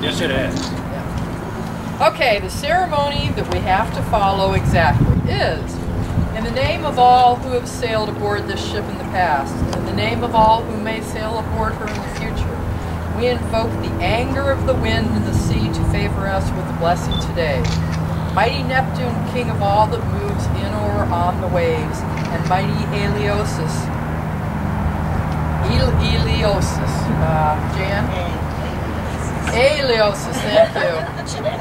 Yes, it has. Okay, the ceremony that we have to follow exactly is, in the name of all who have sailed aboard this ship in the past, in the name of all who may sail aboard her in the future, we invoke the anger of the wind and the sea to favor us with a blessing today. Mighty Neptune, king of all that moves in or on the waves, and mighty Eliosis, Jan? Eliosis, thank you.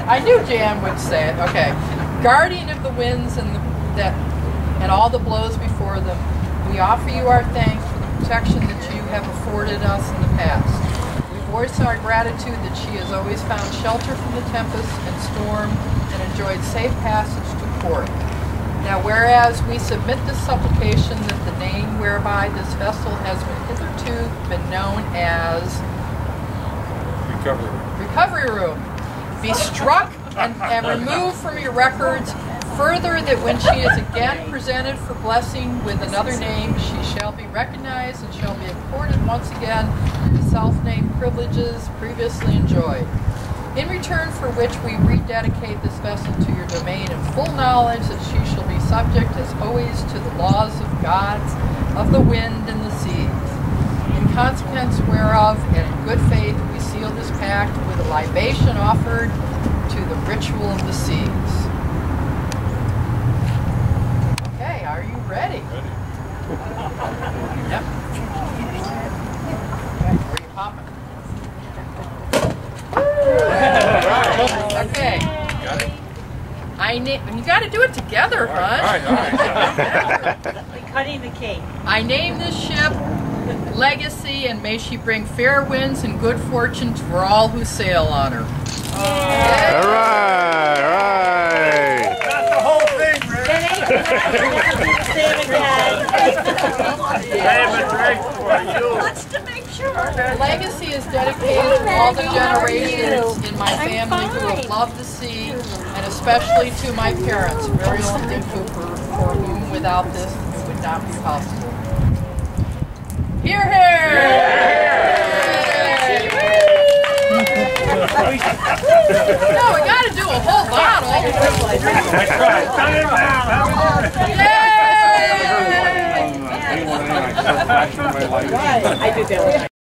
I knew Jan would say it. Okay. Guardian of the winds and all the blows before them, we offer you our thanks for the protection that you have afforded us in the past. We voice our gratitude that she has always found shelter from the tempest and storm and enjoyed safe passage to port. Now, whereas we submit this supplication that the name whereby this vessel has hitherto been known as Recovery Room be struck and removed from your records. Further, that when she is again presented for blessing with another name, she shall be recognized and shall be accorded once again the self-named privileges previously enjoyed. In return for which we rededicate this vessel to your domain in full knowledge that she shall be subject as always to the laws of gods of the wind and the seas. In consequence whereof, and in good faith, we seal this pact with a libation offered to the ritual of the seas. Okay, are you ready? Ready. Yep. Okay, where are you popping? Okay. Got it? You got to do it together, hon. All right. We're cutting the cake. I name this ship Legacy, and may she bring fair winds and good fortune for all who sail on her. All right. That's the whole thing, Just to make sure. Legacy is dedicated to all the generations in my family who have loved the sea, and especially to my parents, Muriel and Dick Cooper, for whom without this it would not be possible. Hear, hear! No, we got to do a whole bottle. Yay! I did that one.